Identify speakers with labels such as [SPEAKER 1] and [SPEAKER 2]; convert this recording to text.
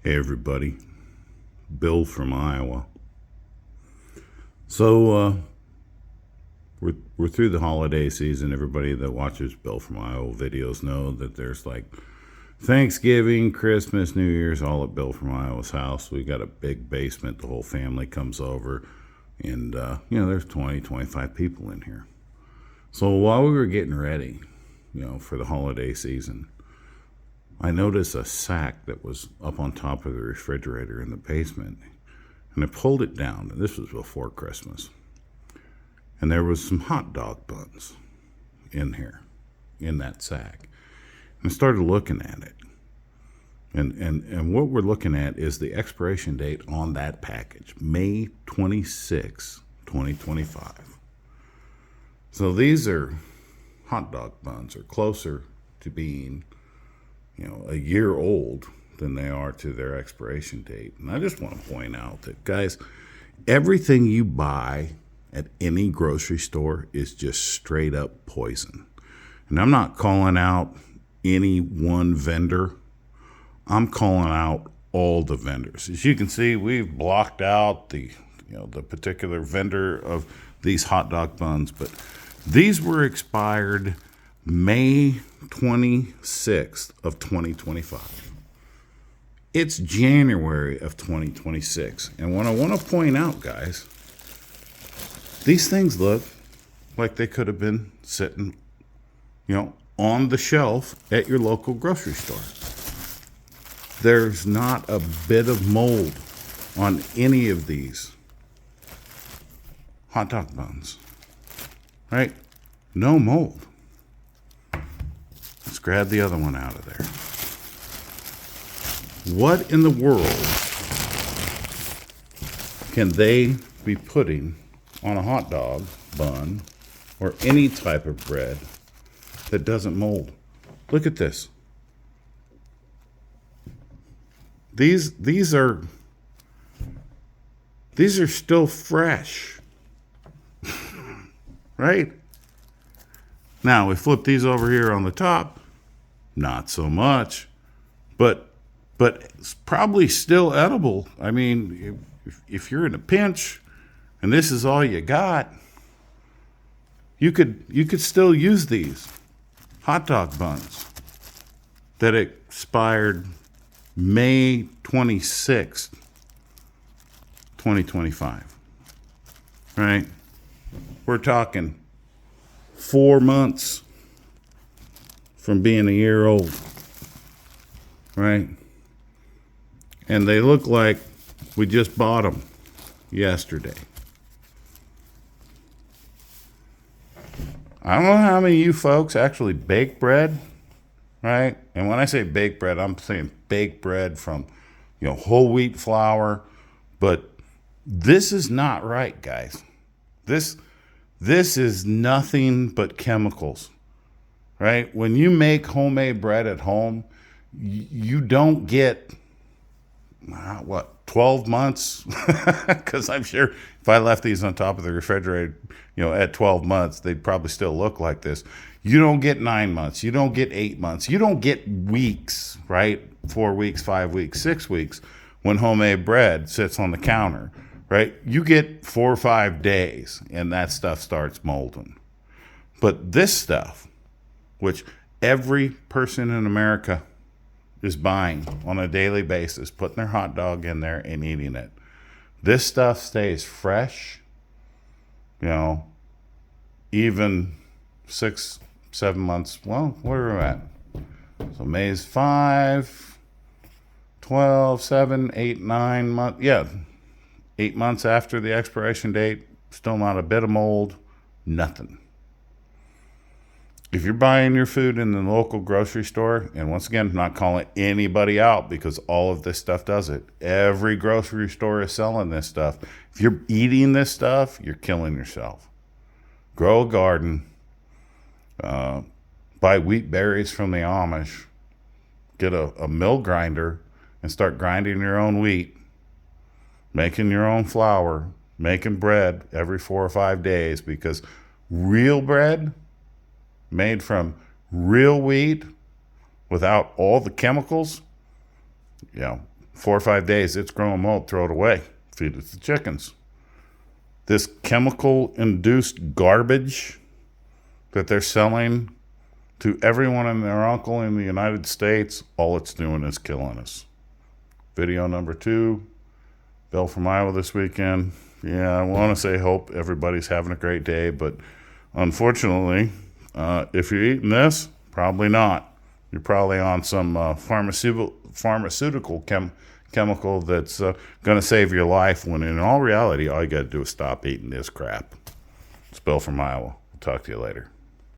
[SPEAKER 1] Hey everybody, Bill from Iowa. So we're through the holiday season. Everybody that watches Bill from Iowa videos know that there's like Thanksgiving, Christmas, New Year's, all at Bill from Iowa's house. We got a big basement. The whole family comes over, and there's 20, 25 people in here. So while we were getting ready, for the holiday season, I noticed a sack that was up on top of the refrigerator in the basement, and I pulled it down. This was before Christmas, and there was some hot dog buns in here, in that sack. And I started looking at it, and what we're looking at is the expiration date on that package, May 26, 2025. So these are hot dog buns, are closer to being a year old than they are to their expiration date. And I just want to point out that, guys, everything you buy at any grocery store is just straight up poison. And I'm not calling out any one vendor. I'm calling out all the vendors. As you can see, we've blocked out the particular vendor of these hot dog buns, but these were expired May 26th of 2025. It's January of 2026. And what I want to point out, guys, these things look like they could have been sitting, on the shelf at your local grocery store. There's not a bit of mold on any of these hot dog buns, right? No mold. Let's grab the other one out of there. What in the world can they be putting on a hot dog bun or any type of bread that doesn't mold? Look at this. These are still fresh. Right? Now we flip these over here on the top, not so much, but it's probably still edible. I mean, if you're in a pinch and this is all you got, you could still use these hot dog buns that expired May 26th, 2025. Right? We're talking 4 months from being a year old, right? And they look like we just bought them yesterday. I don't know how many of you folks actually bake bread, right? And when I say bake bread, I'm saying bake bread from, whole wheat flour. But this is not right, guys. This is nothing but chemicals, right? When you make homemade bread at home, you don't get, 12 months? Because I'm sure if I left these on top of the refrigerator, at 12 months, they'd probably still look like this. You don't get 9 months. You don't get 8 months. You don't get weeks, right? 4 weeks, 5 weeks, 6 weeks when homemade bread sits on the counter. Right? You get 4 or 5 days and that stuff starts molding. But this stuff, which every person in America is buying on a daily basis, putting their hot dog in there and eating it, this stuff stays fresh, even 6, 7 months. Well, where are we at? So May's 5, 12, 7, 8, 9 months. Yeah. 8 months after the expiration date, still not a bit of mold, nothing. If you're buying your food in the local grocery store, and once again, I'm not calling anybody out because all of this stuff does it. Every grocery store is selling this stuff. If you're eating this stuff, you're killing yourself. Grow a garden, buy wheat berries from the Amish, get a mill grinder and start grinding your own wheat. Making your own flour, making bread every 4 or 5 days, because real bread made from real wheat without all the chemicals, 4 or 5 days, it's growing mold, throw it away, feed it to chickens. This chemical-induced garbage that they're selling to everyone and their uncle in the United States, all it's doing is killing us. Video number 2, Bill from Iowa this weekend. Yeah, I want to say hope everybody's having a great day, but unfortunately, if you're eating this, probably not. You're probably on some pharmaceutical chemical that's going to save your life, when in all reality, all you got to do is stop eating this crap. It's Bill from Iowa. We'll talk to you later.